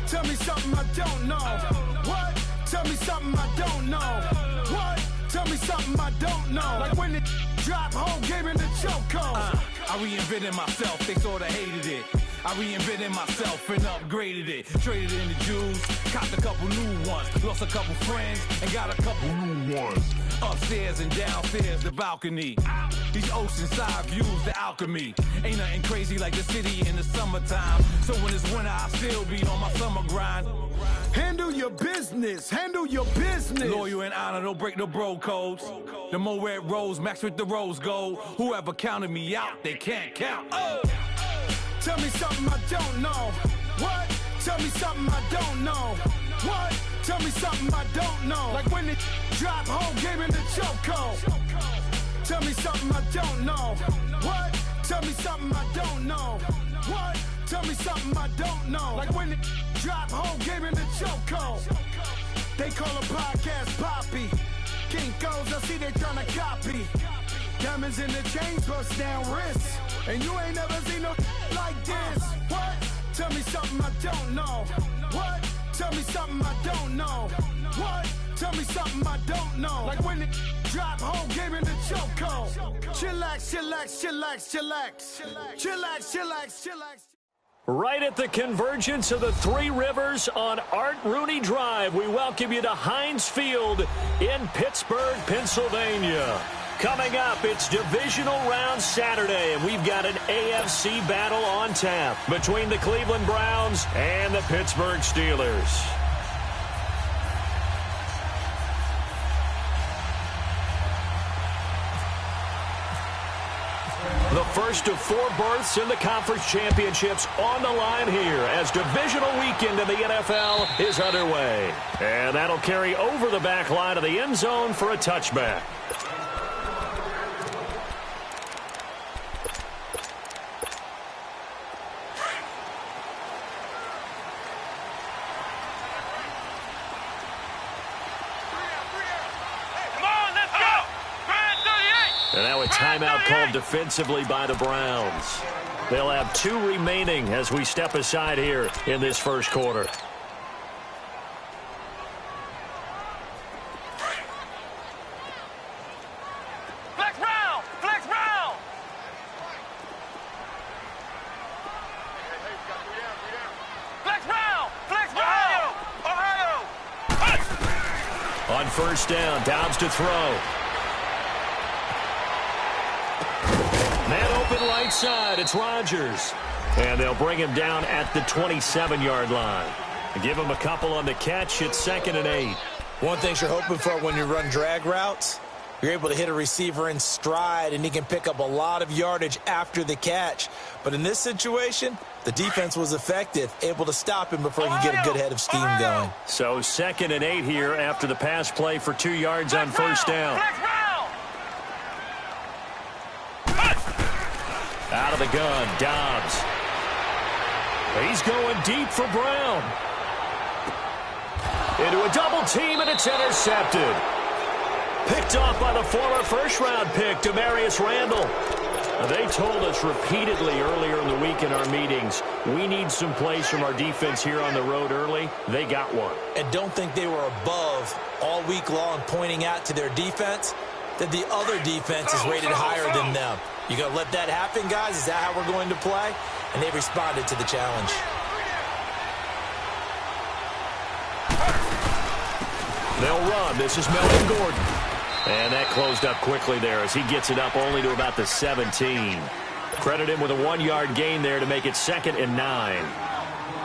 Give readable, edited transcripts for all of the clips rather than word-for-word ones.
Tell me something I don't know. What? Tell me something I don't know. What? Tell me something I don't know. Like when it drop, whole game in the chokehold. I reinvented myself, they sorta hated it. I reinvented myself and upgraded it. Traded in the Jews, copped a couple new ones. Lost a couple friends and got a couple new ones. Upstairs and downstairs, the balcony. These oceanside views, the alchemy. Ain't nothing crazy like the city in the summertime. So when it's winter, I still be on my summer grind. Handle your business, handle your business. Loyal and honor, don't break no bro codes. The more red rose, max with the rose gold. Whoever counted me out, they can't count. Oh! Tell me something I don't know. What? Tell me something I don't know. What? Tell me something I don't know. Like when it drop, whole game in the chokehold. Tell me something I don't know. What? Tell me something I don't know. What? Tell me something I don't know. Like when it drop, whole game in the chokehold. They call a podcast Poppy. Kinkos, I see they tryna copy. Diamonds in the chains, bust down wrists. And you ain't never seen no like this. What? Tell me something I don't know. What? Tell me something I don't know. What? Tell me something I don't know. Like when it drop, whole game in the chokehold. Chillax, chillax, chillax, chillax. Chillax, chillax, chillax. Right at the convergence of the Three Rivers on Art Rooney Drive, we welcome you to Heinz Field in Pittsburgh, Pennsylvania. Coming up, it's Divisional Round Saturday, and we've got an AFC battle on tap between the Cleveland Browns and the Pittsburgh Steelers. The first of 4 berths in the conference championships on the line here as divisional weekend in the NFL is underway. And that'll carry over the back line of the end zone for a touchback. And now a timeout called defensively by the Browns. They'll have 2 remaining as we step aside here in this first quarter. Flex round! Flex round! Flex round! Flex round! Ohio! On first down, Dobbs to throw. Man open right side, it's Rodgers. And they'll bring him down at the 27-yard line. Give him a couple on the catch, it's 2nd and 8. One thing you're hoping for when you run drag routes, you're able to hit a receiver in stride, and he can pick up a lot of yardage after the catch. But in this situation, the defense was effective, able to stop him before he could get a good head of steam going. So 2nd and 8 here after the pass play for 2 yards on first down. Out of the gun, Dobbs. He's going deep for Brown. Into a double team, and it's intercepted. Picked off by the former first-round pick, Demarius Randall. Now, they told us repeatedly earlier in the week in our meetings, we need some plays from our defense here on the road early. They got one. And don't think they were above all week long pointing out to their defense that the other defense is rated higher than them. You going to let that happen, guys? Is that how we're going to play? And they responded to the challenge. They'll run. This is Melvin Gordon. And that closed up quickly there as he gets it up only to about the 17. Credit him with a 1-yard gain there to make it 2nd and 9.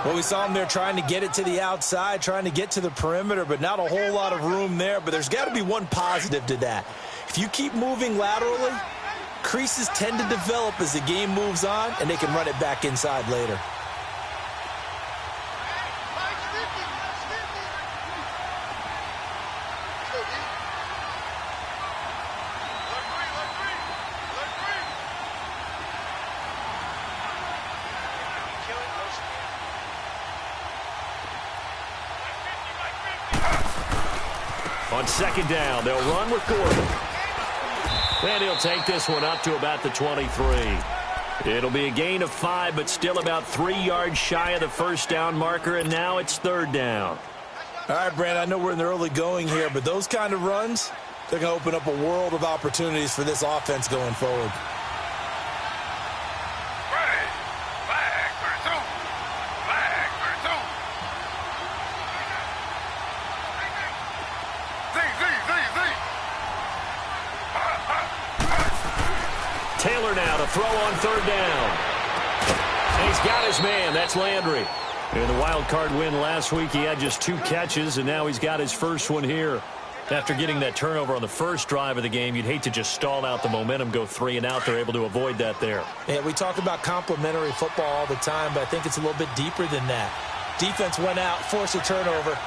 Well, we saw him there trying to get it to the outside, trying to get to the perimeter, but not a whole lot of room there. But there's got to be one positive to that. If you keep moving laterally, creases tend to develop as the game moves on, and they can run it back inside later. On 2nd down, they'll run with Gordon. And he'll take this one up to about the 23. It'll be a gain of 5, but still about 3 yards shy of the first down marker, and now it's third down. All right, Brandon, I know we're in the early going here, but those kind of runs, they're going to open up a world of opportunities for this offense going forward. Taylor now to throw on third down. And he's got his man. That's Landry. In the wild card win last week, he had just 2 catches, and now he's got his first one here. After getting that turnover on the first drive of the game, you'd hate to just stall out the momentum, go 3 and out. They're able to avoid that there. Yeah, we talk about complementary football all the time, but I think it's a little bit deeper than that. Defense went out, forced a turnover,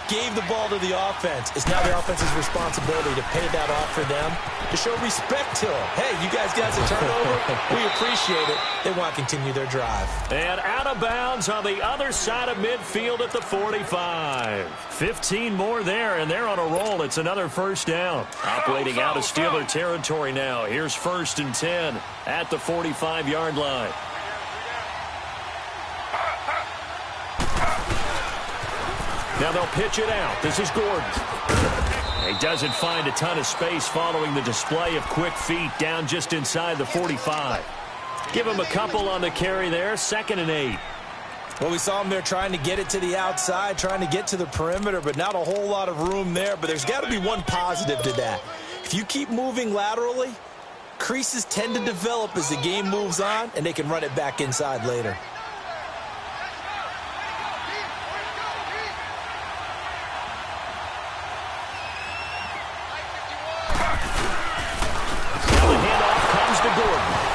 gave the ball to the offense. It's now the offense's responsibility to pay that off for them, to show respect to them. Hey, you guys got a turnover. We appreciate it. They want to continue their drive. And out of bounds on the other side of midfield at the 45. 15 more there, and they're on a roll. It's another first down. Operating out of Steeler territory now. Here's 1st and 10 at the 45-yard line. Now they'll pitch it out. This is Gordon. He doesn't find a ton of space following the display of quick feet down just inside the 45. Give him a couple on the carry there. 2nd and 8. Well, we saw him there trying to get it to the outside, trying to get to the perimeter, but not a whole lot of room there. But there's got to be one positive to that. If you keep moving laterally, creases tend to develop as the game moves on, and they can run it back inside later.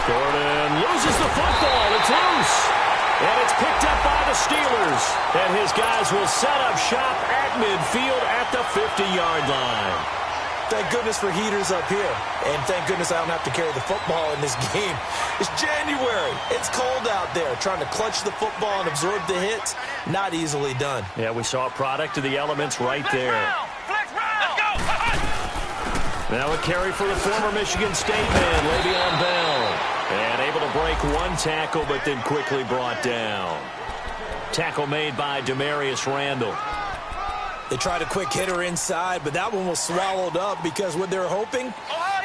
Gordon loses the football. It's loose. And it's picked up by the Steelers. And his guys will set up shop at midfield at the 50-yard line. Thank goodness for heaters up here. And thank goodness I don't have to carry the football in this game. It's January. It's cold out there. Trying to clutch the football and absorb the hits, not easily done. Yeah, we saw a product of the elements right there. Flex round. Let's go. Now a carry for the former Michigan State man, Le'Veon Bell. And able to break one tackle, but then quickly brought down. Tackle made by Demarius Randall. They tried a quick hitter inside, but that one was swallowed up because what they're hoping,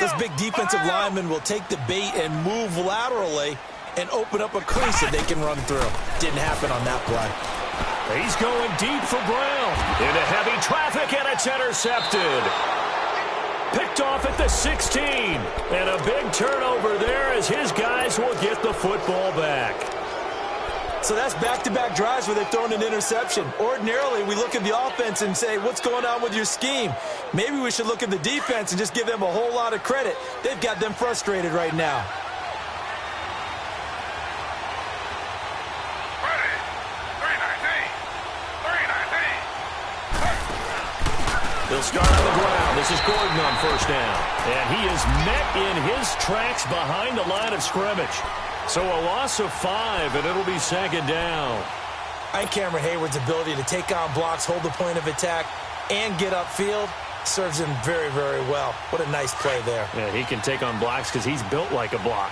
this big defensive lineman will take the bait and move laterally and open up a crease that they can run through. Didn't happen on that play. He's going deep for Brown. Into heavy traffic, and it's intercepted. Picked off at the 16. And a big turnover there as his guys will get the football back. So that's back-to-back drives where they've thrown an interception. Ordinarily, we look at the offense and say, what's going on with your scheme? Maybe we should look at the defense and just give them a whole lot of credit. They've got them frustrated right now. They'll start on the ground. This is Gordon on first down. And he is met in his tracks behind the line of scrimmage. So a loss of 5, and it'll be 2nd down. And Cameron Hayward's ability to take on blocks, hold the point of attack, and get upfield serves him very, very well. What a nice play there. Yeah, he can take on blocks because he's built like a block.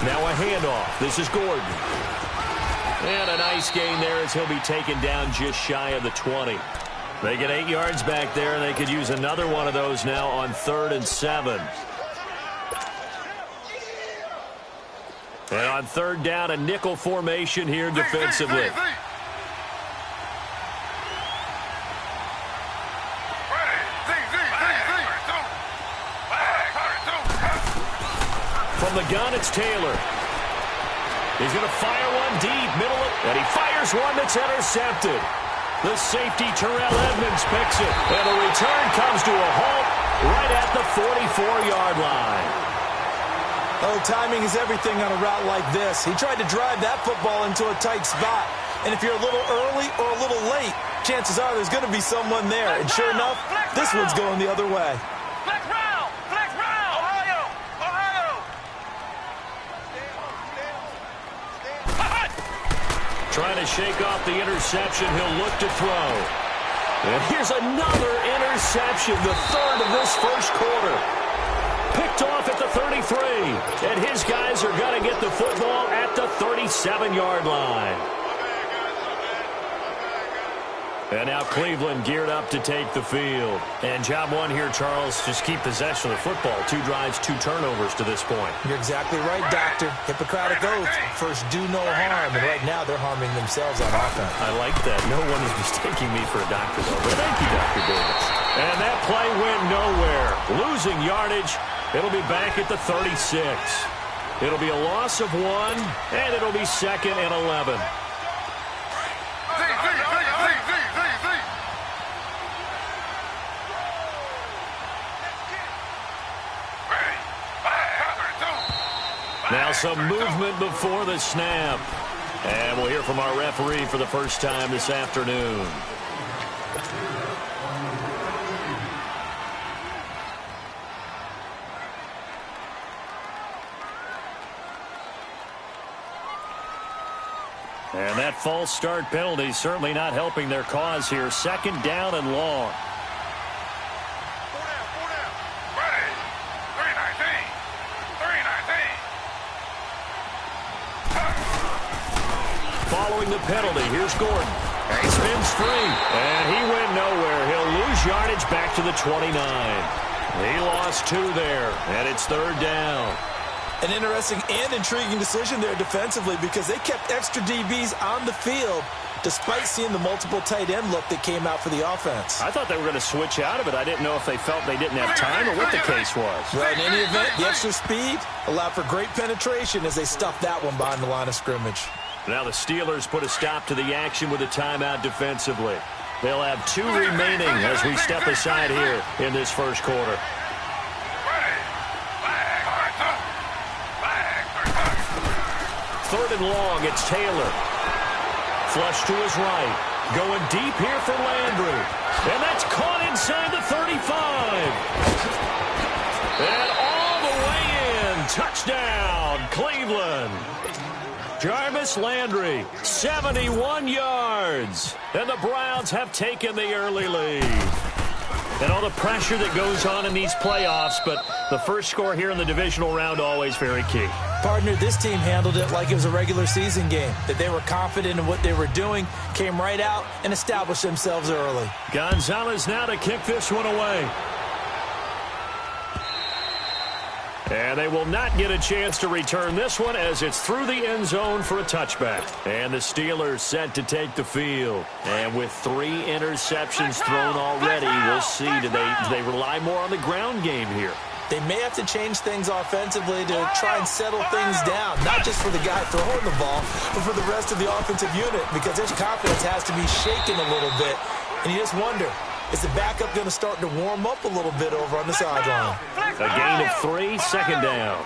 Now a handoff. This is Gordon. And a nice gain there as he'll be taken down just shy of the 20. They get 8 yards back there, and they could use another one of those now on 3rd and 7. And on 3rd down, a nickel formation here defensively. From the gun, it's Taylor. He's going to fire one deep, middle, and he fires one that's intercepted. The safety, Terrell Edmonds, picks it. And the return comes to a halt right at the 44-yard line. Oh, timing is everything on a route like this. He tried to drive that football into a tight spot. And if you're a little early or a little late, chances are there's going to be someone there. And sure enough, this one's going the other way. Flex round. Flex round. Ohio. Trying to shake off the interception. He'll look to throw. And here's another interception, the third of this first quarter. Picked off at the 33. And his guys are going to get the football at the 37-yard line. And now Cleveland geared up to take the field. And job one here, Charles, just keep possession of the football. 2 drives, 2 turnovers to this point. You're exactly right, Doctor. Hippocratic oath. First, do no harm. And right now, they're harming themselves on offense. I like that. No one is mistaking me for a doctor, though. But thank you, Dr. Davis. And that play went nowhere. Losing yardage. It'll be back at the 36. It'll be a loss of 1, and it'll be 2nd and 11. Now some movement before the snap. And we'll hear from our referee for the first time this afternoon. And that false start penalty certainly not helping their cause here. 2nd down and long. Following the penalty, here's Gordon. And he spins free. And he went nowhere. He'll lose yardage back to the 29. He lost 2 there. And it's 3rd down. An interesting and intriguing decision there defensively because they kept extra DBs on the field despite seeing the multiple tight end look that came out for the offense. I thought they were going to switch out of it. I didn't know if they felt they didn't have time or what the case was. Well, in any event, the extra speed allowed for great penetration as they stuffed that one behind the line of scrimmage. Now the Steelers put a stop to the action with a timeout defensively. They'll have 2 remaining as we step aside here in this first quarter. 3rd and long, it's Taylor. Flush to his right. Going deep here for Landry. And that's caught inside the 35. And all the way in. Touchdown, Cleveland. Jarvis Landry, 71 yards. And the Browns have taken the early lead. And all the pressure that goes on in these playoffs, but the first score here in the divisional round always very key. Partner, this team handled it like it was a regular season game, that they were confident in what they were doing, came right out and established themselves early. Gonzalez now to kick this one away. And they will not get a chance to return this one as it's through the end zone for a touchback. And the Steelers set to take the field. And with 3 interceptions thrown already, we'll see. Do they rely more on the ground game here? They may have to change things offensively to try and settle things down, not just for the guy throwing the ball, but for the rest of the offensive unit, because their confidence has to be shaken a little bit. And you just wonder, is the backup going to start to warm up a little bit over on the sideline? A gain of 3, 2nd down.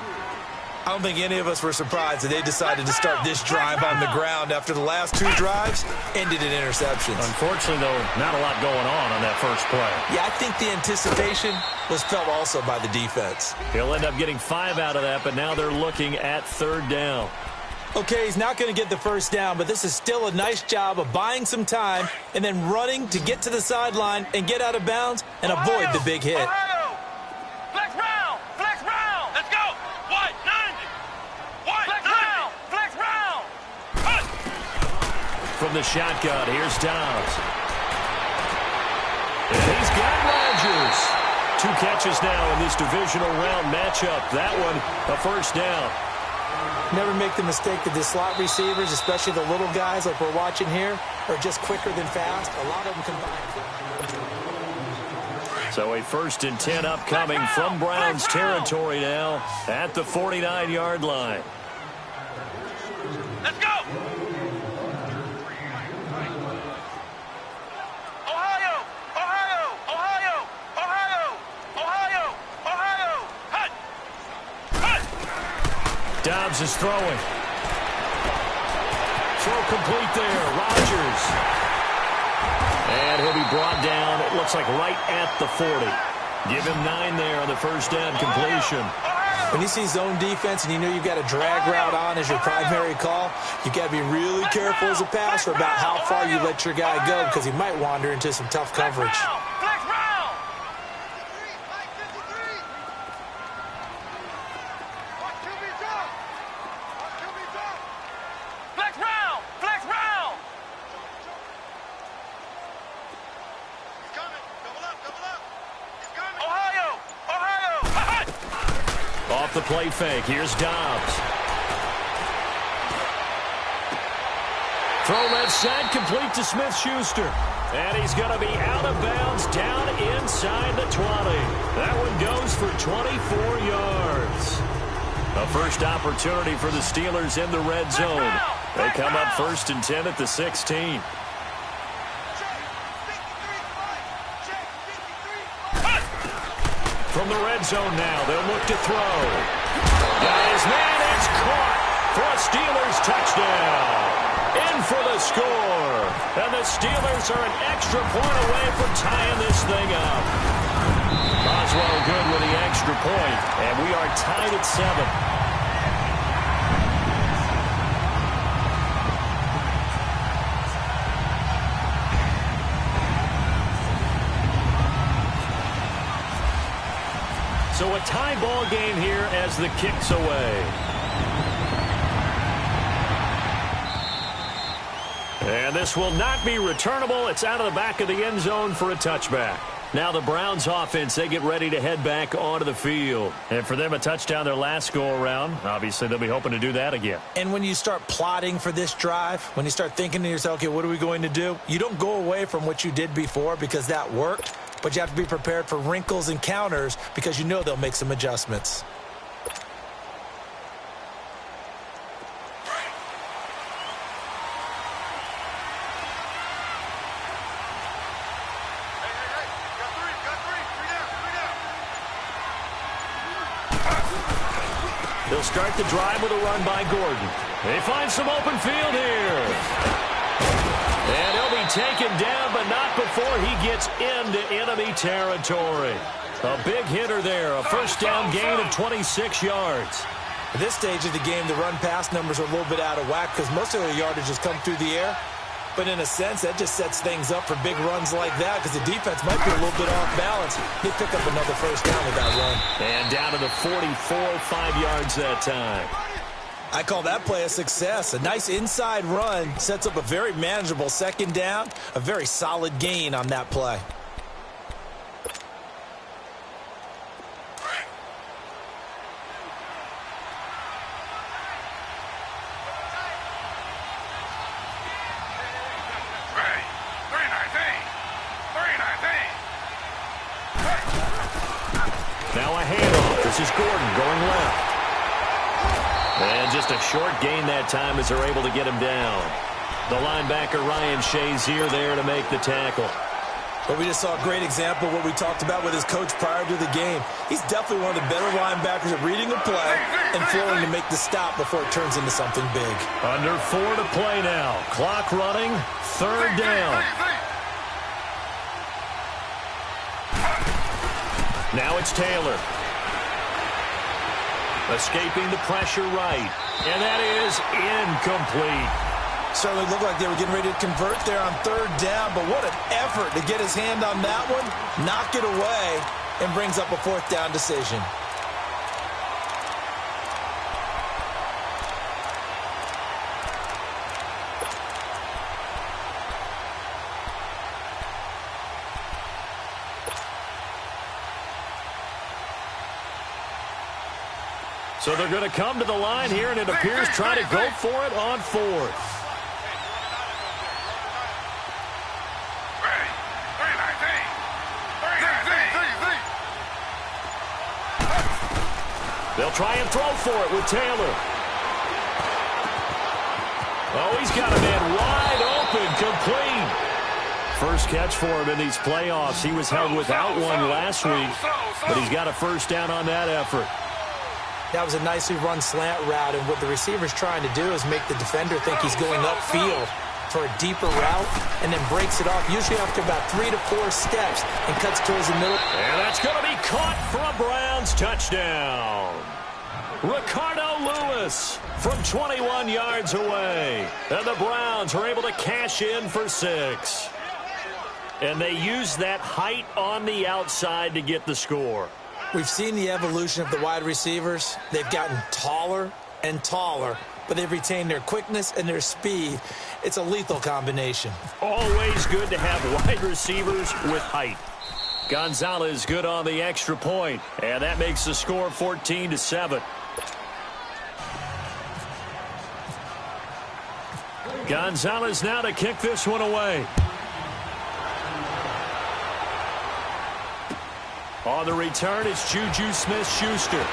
I don't think any of us were surprised that they decided to start this drive on the ground after the last 2 drives ended in interceptions. Unfortunately, though, not a lot going on that first play. Yeah, I think the anticipation was felt also by the defense. He'll end up getting 5 out of that, but now they're looking at 3rd down. Okay, he's not going to get the first down, but this is still a nice job of buying some time and then running to get to the sideline and get out of bounds and avoid the big hit. Flex round! Flex round! Let's go! What? 90! What? Flex round! Flex round! Cut! From the shotgun, here's Dobbs. And he's got Rodgers. 2 catches now in this divisional round matchup. That one, a first down. Never make the mistake that the slot receivers, especially the little guys like we're watching here, are just quicker than fast. A lot of them combine. So a 1st and 10 upcoming from Browns territory now at the 49-yard line. Let's go! Ohio! Ohio! Ohio! Ohio! Ohio! Ohio! Hut! Hut! Dobbs is throwing. Throw complete there. Rodgers. And he'll be brought down, it looks like right at the 40. Give him 9 there on the first down completion. When you see zone defense and you know you've got a drag route on as your primary call, you've got to be really careful as a passer about how far you let your guy go because he might wander into some tough coverage. Off the play fake, here's Dobbs. Throw left side, complete to Smith-Schuster. And he's going to be out of bounds down inside the 20. That one goes for 24 yards. A first opportunity for the Steelers in the red zone. They come up 1st and 10 at the 16. From the red zone now, they'll look to throw. Got his man, it's caught for a Steelers touchdown. In for the score. And the Steelers are an extra point away from tying this thing up. Boswell good with the extra point, and we are tied at 7. So a tie ball game here as the kick's away. And this will not be returnable. It's out of the back of the end zone for a touchback. Now the Browns offense, they get ready to head back onto the field. And for them, a touchdown their last go-around. Obviously, they'll be hoping to do that again. And when you start plotting for this drive, when you start thinking to yourself, okay, what are we going to do? You don't go away from what you did before because that worked. But you have to be prepared for wrinkles and counters because you know they'll make some adjustments. They'll start the drive with a run by Gordon. They find some open field here. And he'll be taken down, but not before he gets into enemy territory. A big hitter there, a first down gain of 26 yards. At this stage of the game, the run-pass numbers are a little bit out of whack because most of their yardage has come through the air. But in a sense, that just sets things up for big runs like that because the defense might be a little bit off balance. They pick up another first down with that run. And down to the 44, 5 yards that time. I call that play a success. A nice inside run sets up a very manageable second down, a very solid gain on that play. Now a handoff. This is Gordon going left. And just a short gain that time as they're able to get him down. The linebacker, Ryan Shazier, there to make the tackle. But we just saw a great example of what we talked about with his coach prior to the game. He's definitely one of the better linebackers at reading a play and flowing to make the stop before it turns into something big. Under 4 to play now. Clock running, 3rd down. Now it's Taylor. Escaping the pressure right. And that is incomplete. Certainly looked like they were getting ready to convert there on 3rd down, but what an effort to get his hand on that one, knock it away, and brings up a 4th down decision. So they're going to come to the line here, and it appears try to go for it on 4th. They'll try and throw for it with Taylor. Oh, he's got a man wide open, complete. First catch for him in these playoffs. He was held without one last week, but he's got a first down on that effort. That was a nicely run slant route, and what the receiver's trying to do is make the defender think he's going upfield for a deeper route and then breaks it off, usually after about 3 to 4 steps, and cuts towards the middle. And that's going to be caught for a Browns touchdown. Ricardo Lewis from 21 yards away. And the Browns are able to cash in for 6. And they use that height on the outside to get the score. We've seen the evolution of the wide receivers. They've gotten taller and taller, but they've retained their quickness and their speed. It's a lethal combination. Always good to have wide receivers with height. Gonzalez good on the extra point, and that makes the score 14-7. Gonzalez now to kick this one away. On the return, it's Juju Smith-Schuster.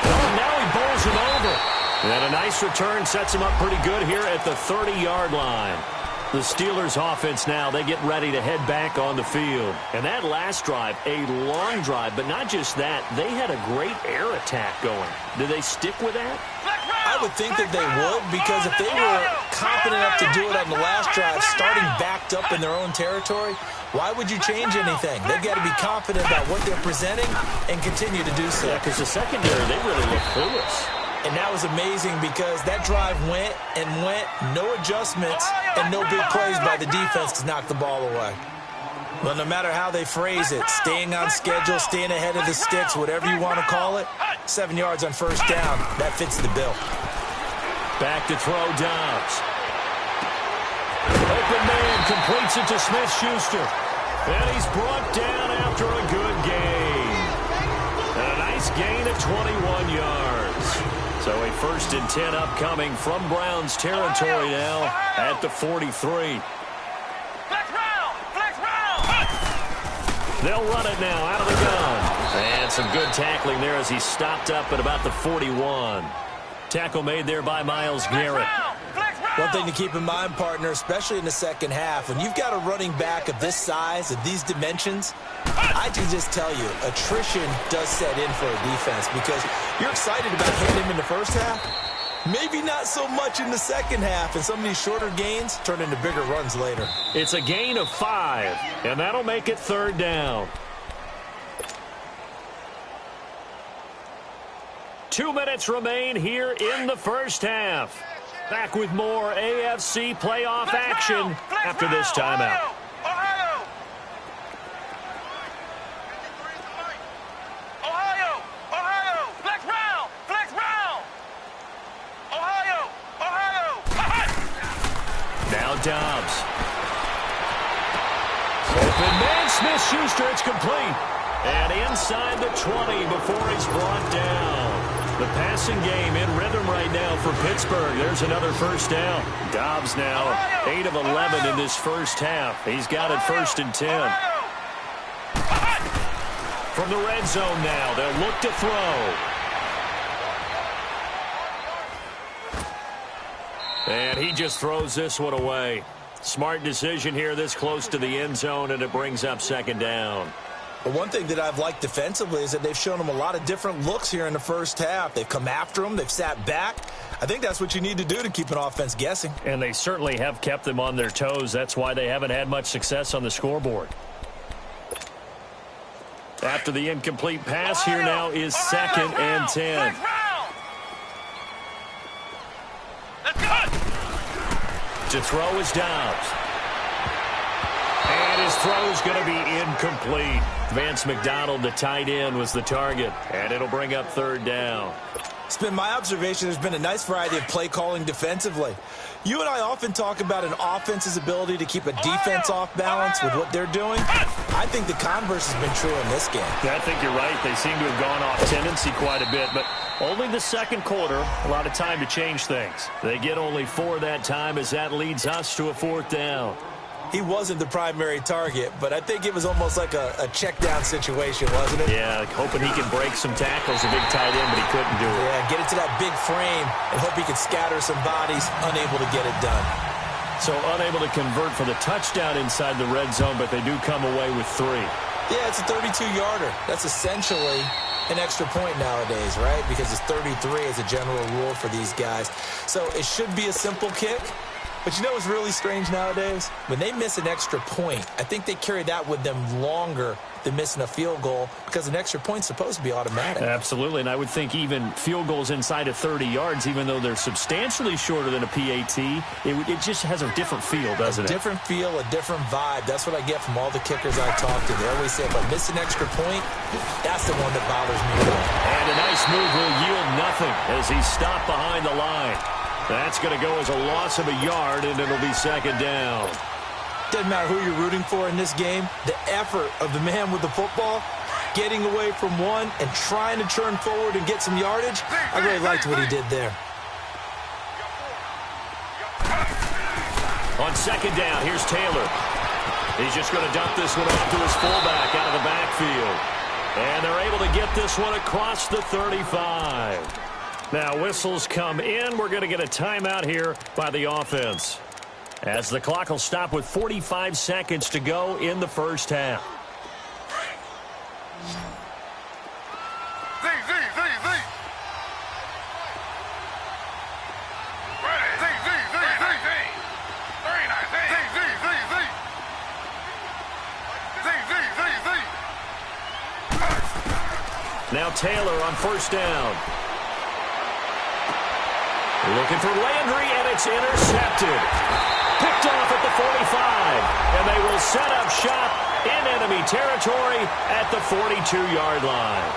Oh, now he bowls him over. And a nice return sets him up pretty good here at the 30-yard line. The Steelers offense now, they get ready to head back on the field. And that last drive, a long drive, but not just that, they had a great air attack going. Do they stick with that? I would think that they would, because if they were confident enough to do it on the last drive, starting backed up in their own territory, why would you change anything? They've got to be confident about what they're presenting and continue to do so. Yeah, because the secondary, they really look clueless. And that was amazing because that drive went and went, no adjustments, and no big plays by the defense to knock the ball away. Well, no matter how they phrase it, staying on schedule, staying ahead of the sticks, whatever you want to call it, 7 yards on first down, that fits the bill. Back to throw, Dobbs. Open man completes it to Smith-Schuster. And he's brought down after a good gain. And a nice gain of 21 yards. So a 1st and 10 upcoming from Browns territory now at the 43. They'll run it now out of the gun. And some good tackling there as he stopped up at about the 41. Tackle made there by Myles Garrett. One thing to keep in mind, partner, especially in the second half, when you've got a running back of this size, of these dimensions, I can just tell you, attrition does set in for a defense because you're excited about hitting him in the first half. Maybe not so much in the second half, and some of these shorter gains turn into bigger runs later. It's a gain of 5, and that'll make it 3rd down. 2 minutes remain here in the first half. Back with more AFC playoff action after this timeout. Now Dobbs. Open man, Smith-Schuster, it's complete. And inside the 20 before he's brought down. The passing game in rhythm right now for Pittsburgh. There's another first down. Dobbs now 8 of 11 in this first half. He's got it 1st and 10. From the red zone now, they'll look to throw. And he just throws this one away. Smart decision here this close to the end zone, and it brings up 2nd down. But one thing that I've liked defensively is that they've shown them a lot of different looks here in the first half. They've come after them. They've sat back. I think that's what you need to do to keep an offense guessing. And they certainly have kept them on their toes. That's why they haven't had much success on the scoreboard. After the incomplete pass, here now is 2nd and 10. To throw is Dobbs. And his throw is going to be incomplete. Vance McDonald, the tight end, was the target. And it'll bring up 3rd down. It's been my observation there's been a nice variety of play calling defensively. You and I often talk about an offense's ability to keep a defense off balance with what they're doing. I think the converse has been true in this game. Yeah, I think you're right. They seem to have gone off tendency quite a bit, but only the second quarter, a lot of time to change things. They get only 4 that time as that leads us to a 4th down. He wasn't the primary target, but I think it was almost like a check-down situation, wasn't it? Yeah, hoping he can break some tackles, a big tight end, but he couldn't do it. Yeah, get it to that big frame and hope he can scatter some bodies, unable to get it done. So unable to convert for the touchdown inside the red zone, but they do come away with 3. Yeah, it's a 32-yarder. That's essentially an extra point nowadays, right? Because it's 33 as a general rule for these guys. So it should be a simple kick. But you know what's really strange nowadays? When they miss an extra point, I think they carry that with them longer than missing a field goal because an extra point's supposed to be automatic. Absolutely, and I would think even field goals inside of 30 yards, even though they're substantially shorter than a PAT, it just has a different feel, doesn't it? A different feel, a different vibe. That's what I get from all the kickers I talk to. They always say if I miss an extra point, that's the one that bothers me more. And a nice move will yield nothing as he's stopped behind the line. That's going to go as a loss of a yard, and it'll be second down. Doesn't matter who you're rooting for in this game. The effort of the man with the football, getting away from one and trying to turn forward and get some yardage, I really liked what he did there. On second down, here's Taylor. He's just going to dump this one off to his fullback out of the backfield. And they're able to get this one across the 35. Now whistles come in. We're going to get a timeout here by the offense, as the clock will stop with 45 seconds to go in the first half. Now Taylor on first down. Looking for Landry, and it's intercepted. Picked off at the 45, and they will set up shop in enemy territory at the 42-yard line.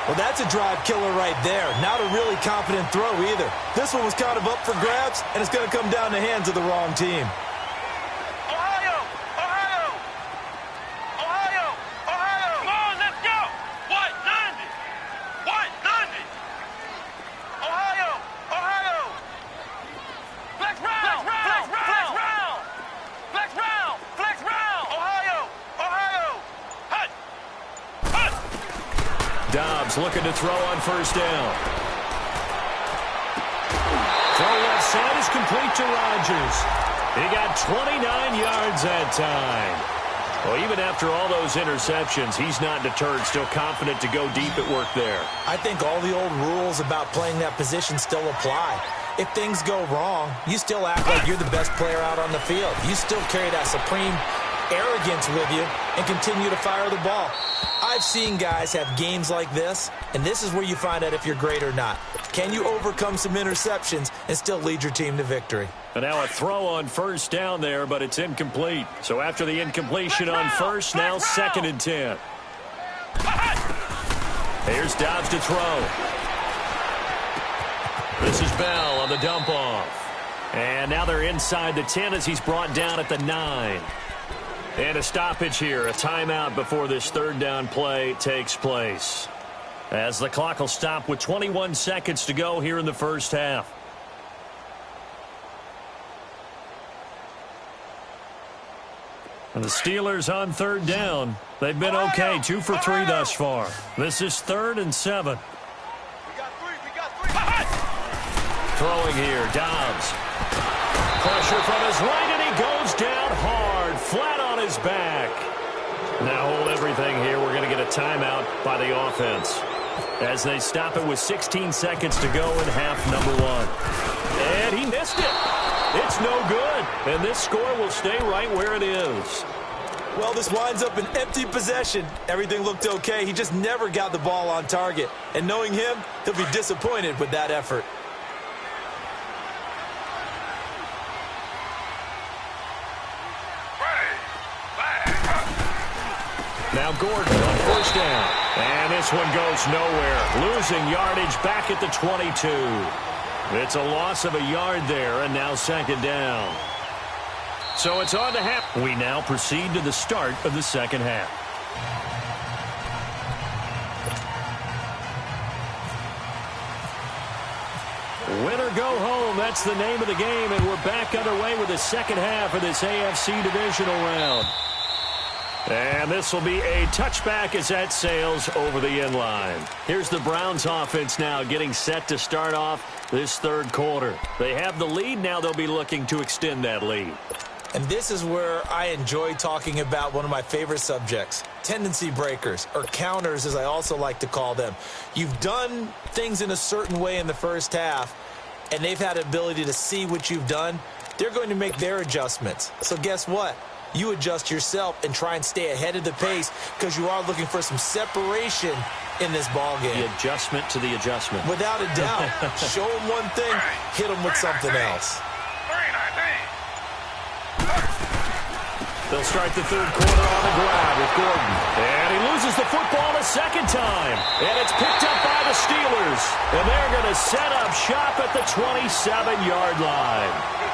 Well, that's a drive killer right there. Not a really confident throw either. This one was kind of up for grabs, and it's going to come down the hands of the wrong team. Looking to throw on first down. Throw left side is complete to Rodgers. He got 29 yards that time. Well, even after all those interceptions, he's not deterred, still confident to go deep at work there. I think all the old rules about playing that position still apply. If things go wrong, you still act like you're the best player out on the field. You still carry that supreme arrogance with you and continue to fire the ball. I've seen guys have games like this, and this is where you find out if you're great or not. Can you overcome some interceptions and still lead your team to victory? And now a throw on first down there, but it's incomplete. So after the incompletion on first, now second and 10. Here's Dobbs to throw. This is Bell on the dump off. And now they're inside the 10 as he's brought down at the 9. And a stoppage here, a timeout before this third down play takes place, as the clock will stop with 21 seconds to go here in the first half. And the Steelers on third down. They've been okay, 2 for 3 thus far. This is 3rd and 7. We got three. Throwing here, Dobbs. Pressure from his right, and he goes down hard, flat on his back. Now hold everything here. We're going to get a timeout by the offense, as they stop it with 16 seconds to go in half number 1. And he missed it. It's no good. And this score will stay right where it is. Well, this winds up an empty possession. Everything looked okay. He just never got the ball on target. And knowing him, he'll be disappointed with that effort. Now Gordon on first down. And this one goes nowhere. Losing yardage back at the 22. It's a loss of a yard there, and now second down. So it's on to half. We now proceed to the start of the second half. Win or go home, that's the name of the game, and we're back underway with the second half of this AFC divisional round. And this will be a touchback as that sails over the end line. Here's the Browns offense now getting set to start off this third quarter. They have the lead. Now they'll be looking to extend that lead. And this is where I enjoy talking about one of my favorite subjects, tendency breakers, or counters as I also like to call them. You've done things in a certain way in the first half, and they've had the ability to see what you've done they're going to make their adjustments. So guess what? You adjust yourself and try and stay ahead of the pace because you are looking for some separation in this ball game. The adjustment to the adjustment. Without a doubt. Show them one thing, hit them with something else. They'll start the third quarter on the grab with Gordon. And he loses the football a second time. And it's picked up by the Steelers. And they're going to set up shop at the 27-yard line.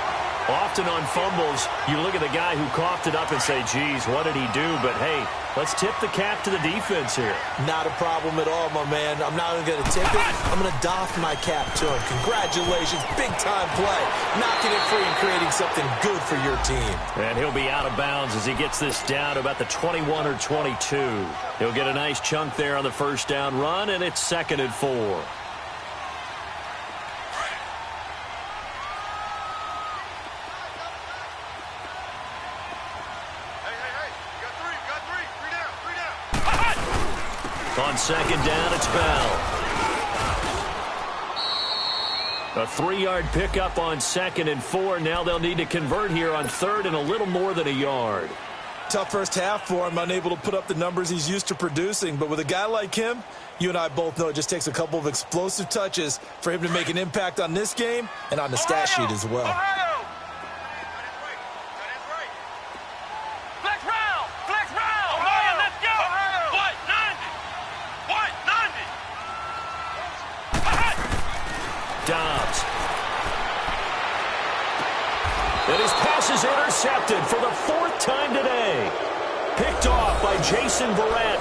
Often on fumbles, you look at the guy who coughed it up and say, geez, what did he do? But, hey, let's tip the cap to the defense here. Not a problem at all, my man. I'm not even going to tip it. I'm going to doff my cap to him. Congratulations. Big-time play. Knocking it free and creating something good for your team. And he'll be out of bounds as he gets this down to about the 21 or 22. He'll get a nice chunk there on the first down run, and it's 2nd and 4. On 2nd down, it's Bell. A 3-yard pickup on 2nd and 4. Now they'll need to convert here on 3rd and a little more than a yard. Tough first half for him, unable to put up the numbers he's used to producing. But with a guy like him, you and I both know it just takes a couple of explosive touches for him to make an impact on this game and on the stat sheet as well. Dobbs. And his pass is intercepted for the 4th time today. Picked off by Jason Verrett.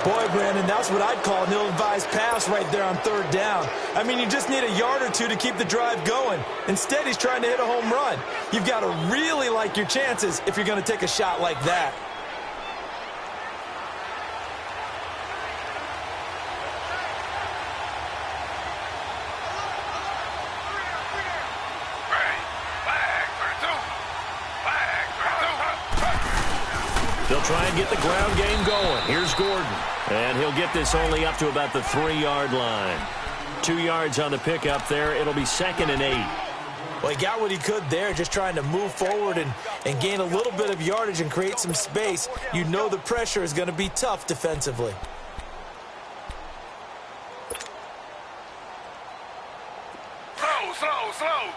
Boy, Brandon, that's what I'd call an ill-advised pass right there on 3rd down. I mean, you just need a yard or two to keep the drive going. Instead, he's trying to hit a home run. You've got to really like your chances if you're going to take a shot like that. They'll try and get the ground game going. Here's Gordon. And he'll get this only up to about the 3-yard line. 2 yards on the pickup there. It'll be 2nd and 8. Well, he got what he could there, just trying to move forward and gain a little bit of yardage and create some space. You know the pressure is going to be tough defensively. Slow.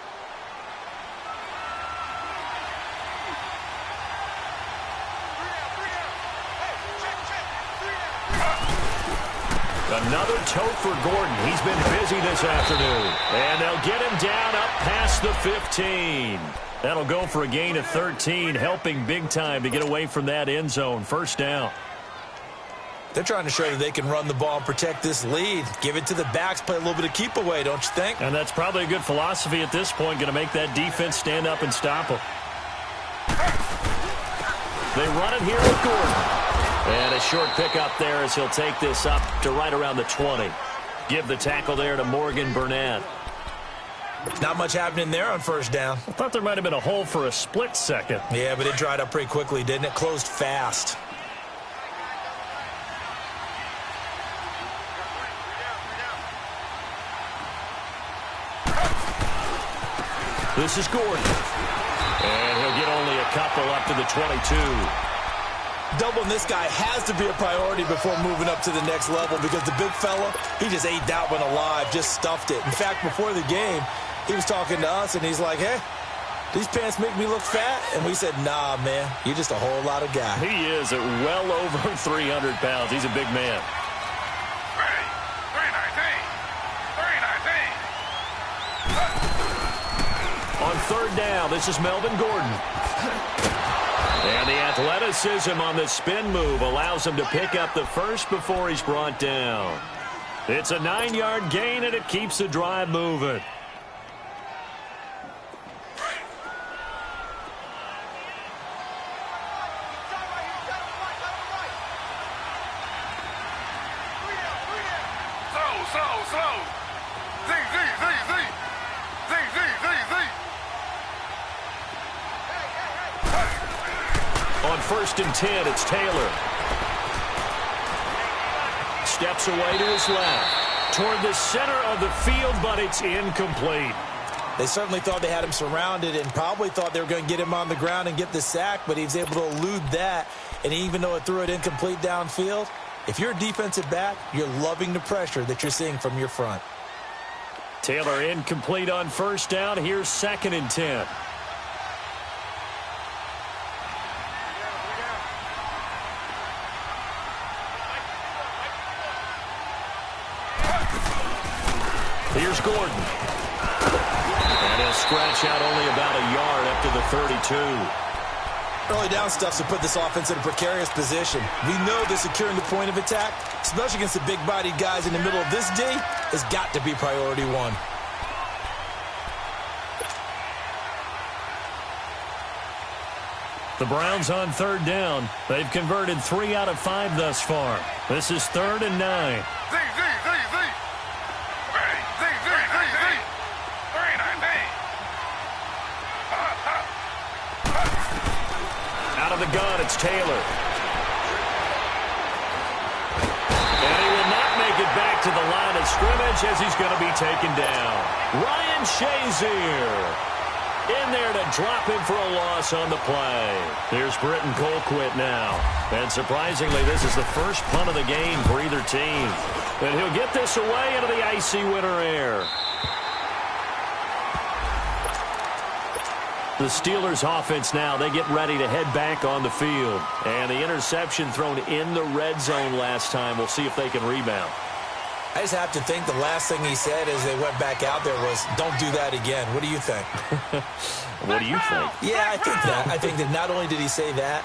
Another tote for Gordon. He's been busy this afternoon. And they'll get him down up past the 15. That'll go for a gain of 13, helping big time to get away from that end zone. 1st down. They're trying to show that they can run the ball and protect this lead. Give it to the backs, play a little bit of keep away, don't you think? And that's probably a good philosophy at this point, going to make that defense stand up and stop them. They run it here with Gordon. And a short pickup there as he'll take this up to right around the 20. Give the tackle there to Morgan Burnett. Not much happening there on 1st down. I thought there might have been a hole for a split second. Yeah, but it dried up pretty quickly, didn't it? Closed fast. This is Gordon. And he'll get only a couple up to the 22. Doubling this guy has to be a priority before moving up to the next level because the big fella, he just ate that one alive, just stuffed it. In fact, before the game, he was talking to us, and he's like, hey, these pants make me look fat? And we said, nah, man, you're just a whole lot of guy. He is at well over 300 pounds. He's a big man. 319. On 3rd down, this is Melvin Gordon. And the athleticism on the spin move allows him to pick up the first before he's brought down. It's a 9-yard gain, and it keeps the drive moving. Slow. Z. On 1st and 10, it's Taylor. Steps away to his left. Toward the center of the field, but it's incomplete. They certainly thought they had him surrounded and probably thought they were going to get him on the ground and get the sack, but he was able to elude that. And even though it threw it incomplete downfield, if you're a defensive back, you're loving the pressure that you're seeing from your front. Taylor incomplete on first down. Here's 2nd and 10. Here's Gordon. And he'll scratch out only about a yard up to the 32. Early down stuff to put this offense in a precarious position. We know that securing the point of attack, especially against the big-bodied guys in the middle of this D, has got to be priority one. The Browns on 3rd down. They've converted 3 out of 5 thus far. This is 3rd and 9. Out of the gun, it's Taylor. And he will not make it back to the line of scrimmage as he's going to be taken down. Ryan Shazier in there to drop him for a loss on the play. Here's Britton Colquitt now. And surprisingly, this is the first punt of the game for either team. And he'll get this away into the icy winter air. The Steelers offense now, they get ready to head back on the field. And the interception thrown in the red zone last time. We'll see if they can rebound. I just have to think the last thing he said as they went back out there was, don't do that again. What do you think? What do you think? Yeah, I think that. I think that not only did he say that,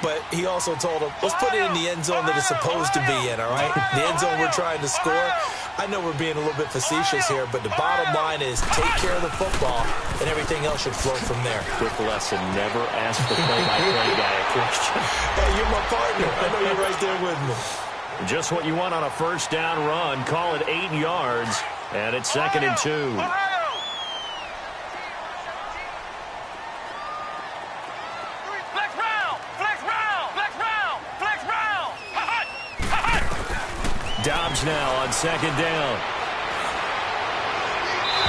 but he also told him, let's put it in the end zone that it's supposed to be in, all right? The end zone we're trying to score. I know we're being a little bit facetious here, but the bottom line is take care of the football, and everything else should flow from there. Quick lesson, never ask the play-by-play guy a question. Hey, you're my partner. I know you're right there with me. Just what you want on a first down run. Call it 8 yards, and it's 2nd and 2. Dobbs now on 2nd down.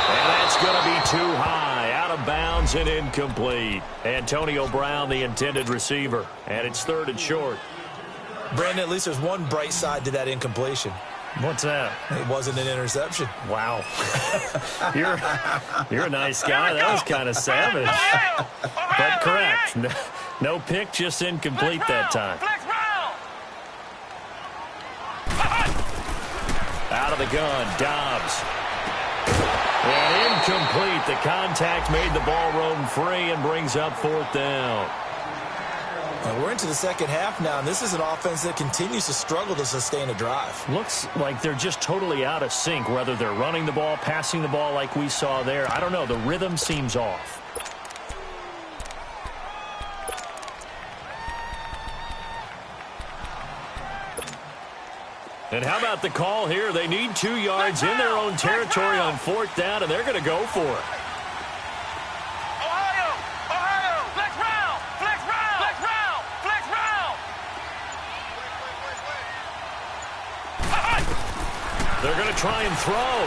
And that's going to be too high. Out of bounds and incomplete. Antonio Brown, the intended receiver. And it's 3rd and short. Brandon, at least there's one bright side to that incompletion. What's that? It wasn't an interception. Wow. You're a nice guy. That was kind of savage. But correct. No pick, just incomplete that time. Out of the gun, Dobbs. And incomplete. The contact made the ball roam free and brings up 4th down. We're into the second half now, and this is an offense that continues to struggle to sustain a drive. Looks like they're just totally out of sync, whether they're running the ball, passing the ball like we saw there. I don't know. The rhythm seems off. And how about the call here? They need 2 yards in their own territory on 4th down, and they're going to go for it. They're going to try and throw.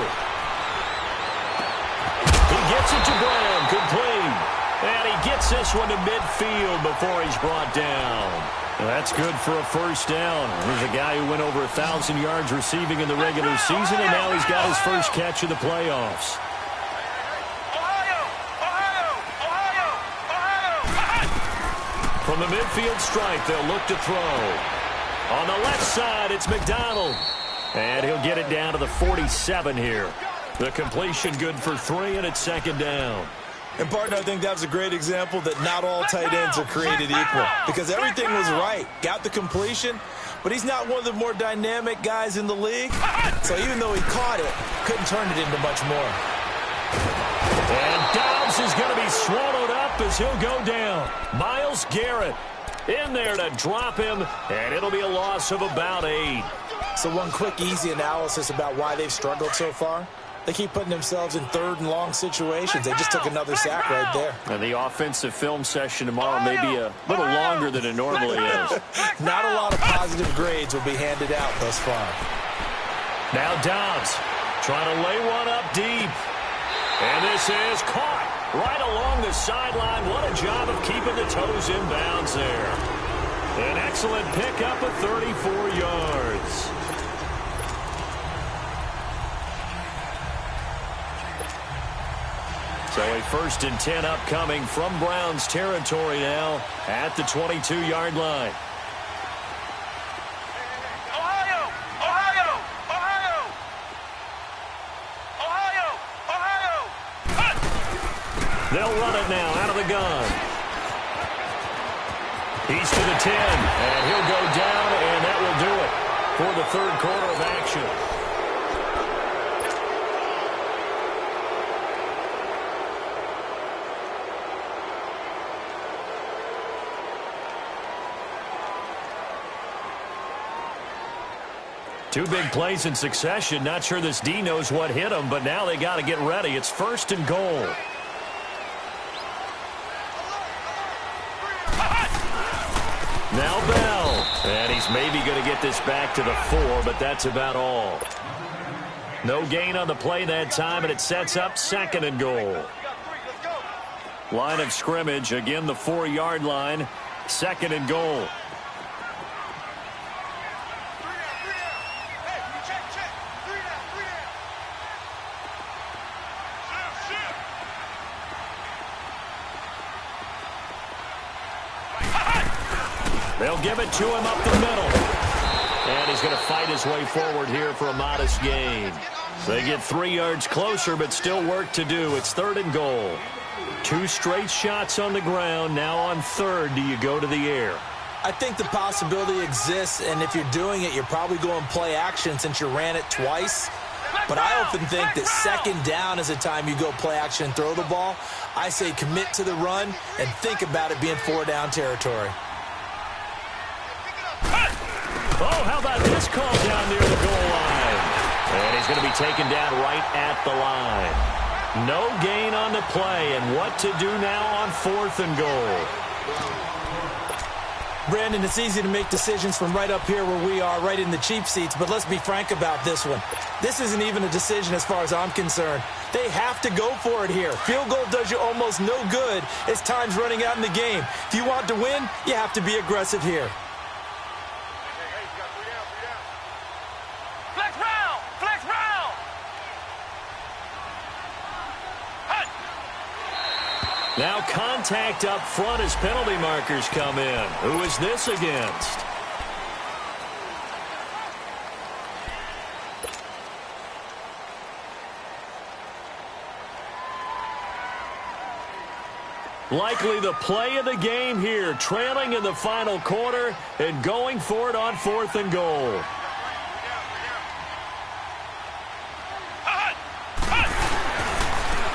He gets it to Brown, complete. And he gets this one to midfield before he's brought down. Well, that's good for a first down. Here's a guy who went over 1,000 yards receiving in the regular season, and now he's got his first catch of the playoffs. From the midfield stripe, they'll look to throw. On the left side, it's McDonald. And he'll get it down to the 47 here. The completion good for 3, and it's 2nd down. And, partner, I think that was a great example that not all tight ends are created equal. Because everything was right. Got the completion, but he's not one of the more dynamic guys in the league. So even though he caught it, couldn't turn it into much more. And Dobbs is going to be swallowed up as he'll go down. Myles Garrett in there to drop him, and it'll be a loss of about 8. So one quick, easy analysis about why they've struggled so far. They keep putting themselves in 3rd and long situations. They just took another sack right there. And the offensive film session tomorrow may be a little longer than it normally is. Not a lot of positive grades will be handed out thus far. Now Dobbs trying to lay one up deep. And this is caught right along the sideline. What a job of keeping the toes in bounds there. An excellent pickup of 34 yards. So a 1st and 10 upcoming from Browns territory now at the 22-yard line. Ohio! Ohio! Ohio! Ohio! Ohio! Cut! They'll run it now out of the gun. He's to the 10, and he'll go down, and that will do it for the 3rd quarter of action. Two big plays in succession. Not sure this D knows what hit him, but now they got to get ready. It's 1st and goal. Now Bell. And he's maybe going to get this back to the 4, but that's about all. No gain on the play that time, and it sets up 2nd and goal. Line of scrimmage, again the 4-yard line. 2nd and goal. They'll give it to him up the middle. And he's going to fight his way forward here for a modest gain. They get 3 yards closer, but still work to do. It's 3rd and goal. 2 straight shots on the ground. Now on 3rd, do you go to the air? I think the possibility exists, and if you're doing it, you're probably going play action since you ran it twice. But I often think that 2nd down is the time you go play action and throw the ball. I say commit to the run and think about it being 4-down territory. Oh, how about this call down near the goal line? And he's going to be taken down right at the line. No gain on the play, and what to do now on 4th and goal. Brandon, it's easy to make decisions from right up here where we are, right in the cheap seats, but let's be frank about this one. This isn't even a decision as far as I'm concerned. They have to go for it here. Field goal does you almost no good as time's running out in the game. If you want to win, you have to be aggressive here. Now contact up front as penalty markers come in. Who is this against? Likely the play of the game here, trailing in the final quarter and going for it on 4th and goal.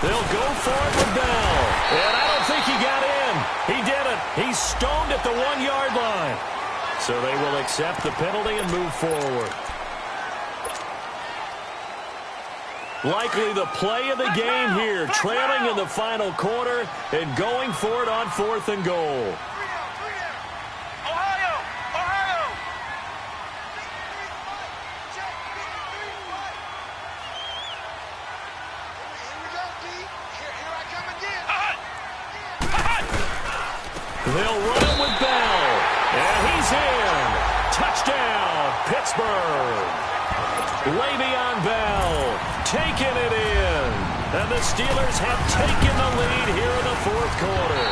They'll go for it with Bell. And I don't think he got in. He didn't. He's stoned at the 1-yard line. So they will accept the penalty and move forward. Likely the play of the game here, trailing in the final quarter and going for it on 4th and goal. They'll run it with Bell. And he's in. Touchdown, Pittsburgh. Le'Veon Bell taking it in. And the Steelers have taken the lead here in the 4th quarter.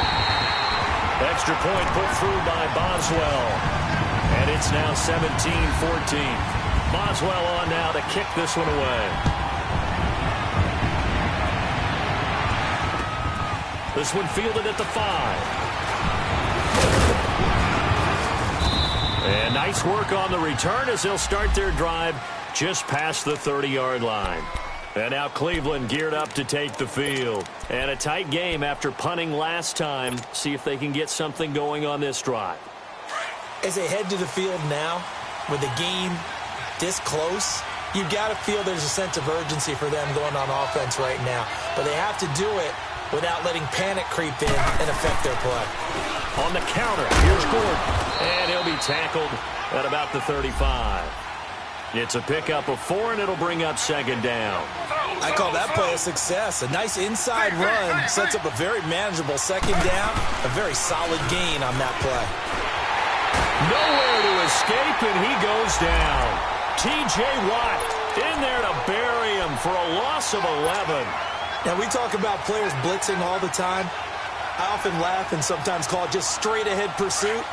Extra point put through by Boswell. And it's now 17-14. Boswell on now to kick this one away. This one fielded at the 5. And nice work on the return as they'll start their drive just past the 30-yard line. And now Cleveland geared up to take the field. And a tight game after punting last time. See if they can get something going on this drive. As they head to the field now, with the game this close, you've got to feel there's a sense of urgency for them going on offense right now. But they have to do it without letting panic creep in and affect their play. On the counter, here's Gordon. And he'll be tackled at about the 35. It's a pickup of 4, and it'll bring up 2nd down. I call that play a success. A nice inside run sets up a very manageable second down. A very solid gain on that play. Nowhere to escape, and he goes down. T.J. Watt in there to bury him for a loss of 11. Now, we talk about players blitzing all the time. I often laugh and sometimes call it just straight-ahead pursuit.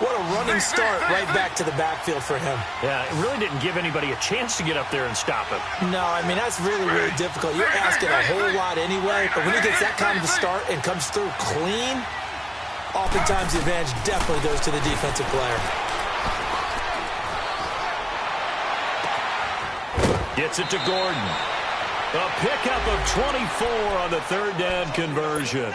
What a running start right back to the backfield for him. Yeah, it really didn't give anybody a chance to get up there and stop him. No, I mean, that's really, really difficult. You're asking a whole lot anyway, but when he gets that kind of a start and comes through clean, oftentimes the advantage definitely goes to the defensive player. Gets it to Gordon. A pickup of 24 on the third down conversion.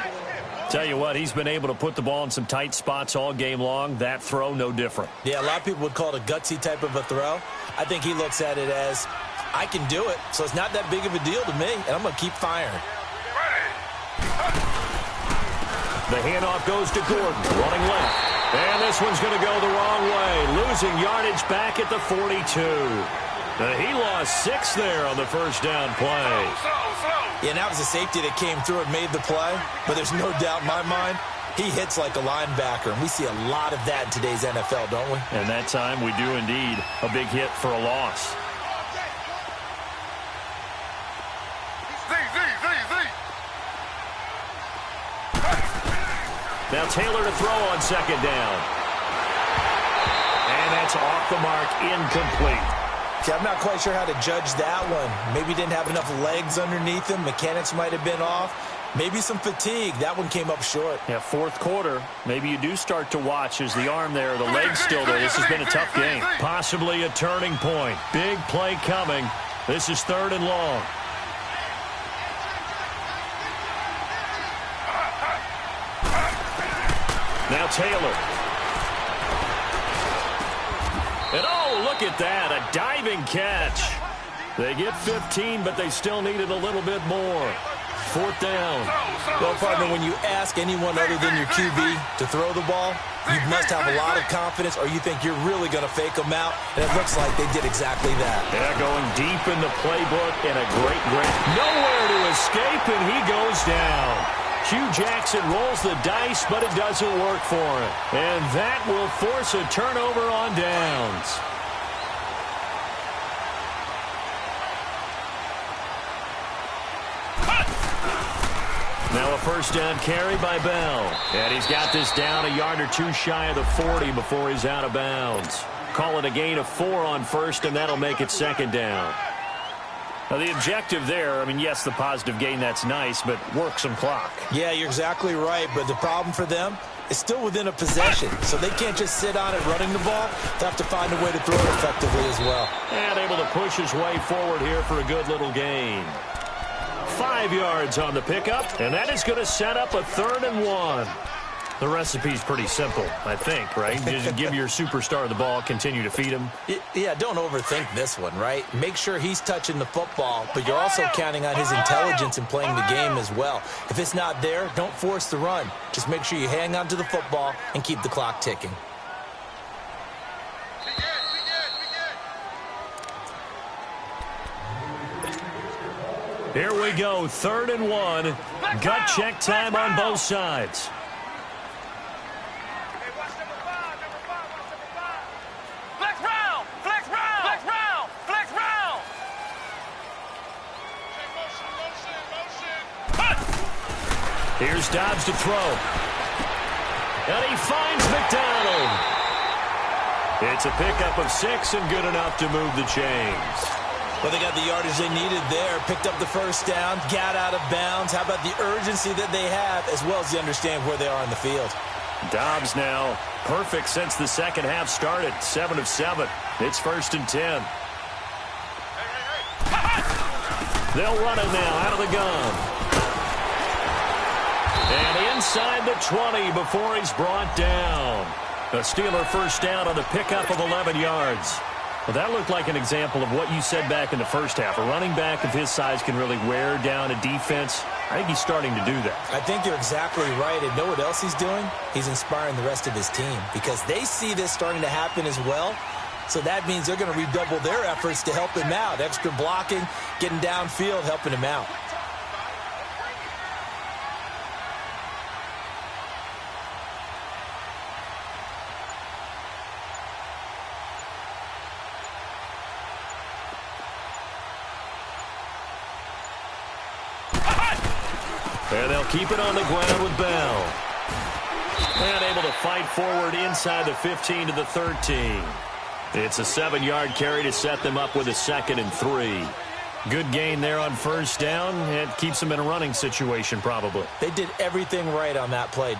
Tell you what, he's been able to put the ball in some tight spots all game long. That throw, no different. Yeah, a lot of people would call it a gutsy type of a throw. I think he looks at it as, I can do it, so it's not that big of a deal to me, and I'm going to keep firing. The handoff goes to Gordon, running left. And this one's going to go the wrong way, losing yardage back at the 42. He lost 6 there on the first down play. Yeah, and that was a safety that came through and made the play. But there's no doubt in my mind, he hits like a linebacker. And we see a lot of that in today's NFL, don't we? And that time we do indeed. A big hit for a loss. Now Taylor to throw on second down. And that's off the mark, incomplete. See, I'm not quite sure how to judge that one. Maybe didn't have enough legs underneath him. Mechanics might have been off. Maybe some fatigue. That one came up short. Yeah, fourth quarter. Maybe you do start to watch as the arm there, the leg's still there. This has been a tough game. Possibly a turning point. Big play coming. This is third and long. Now Taylor. And oh, look at that, a diving catch. They get 15, but they still needed a little bit more. Fourth down. Well, partner, when you ask anyone other than your QB to throw the ball, you must have a lot of confidence or you think you're really going to fake them out, and it looks like they did exactly that. Yeah, going deep in the playbook and a great. Nowhere to escape, and he goes down. Hugh Jackson rolls the dice, but it doesn't work for him. And that will force a turnover on downs. Now a first down carry by Bell. And he's got this down a yard or two shy of the 40 before he's out of bounds. Call it a gain of 4 on first, and that'll make it second down. Now, the objective there, I mean, yes, the positive gain, that's nice, but work some clock. Yeah, you're exactly right, but the problem for them is still within a possession, so they can't just sit on it running the ball. They have to find a way to throw it effectively as well. And able to push his way forward here for a good little gain. 5 yards on the pickup, and that is going to set up a 3rd and 1. The recipe's pretty simple, I think, right? Just give your superstar the ball, continue to feed him. Yeah, don't overthink this one, right? Make sure he's touching the football, but you're also counting on his intelligence in playing the game as well. If it's not there, don't force the run. Just make sure you hang on to the football and keep the clock ticking. Here we go, 3rd and 1. Gut check time on both sides. Here's Dobbs to throw. And he finds McDonald. It's a pickup of 6 and good enough to move the chains. Well, they got the yardage they needed there. Picked up the first down, got out of bounds. How about the urgency that they have, as well as you understand where they are in the field. Dobbs now perfect since the second half started. 7 of 7. It's 1st and 10. They'll run it now out of the gun. And inside the 20 before he's brought down. The Steeler first down on the pickup of 11 yards. Well, that looked like an example of what you said back in the first half. A running back of his size can really wear down a defense. I think he's starting to do that. I think you're exactly right. And know what else he's doing? He's inspiring the rest of his team because they see this starting to happen as well. So that means they're going to redouble their efforts to help him out. Extra blocking, getting downfield, helping him out. And they'll keep it on the ground with Bell. And able to fight forward inside the 15 to the 13. It's a 7-yard carry to set them up with a 2nd and 3. Good gain there on first down. It keeps them in a running situation probably. They did everything right on that play.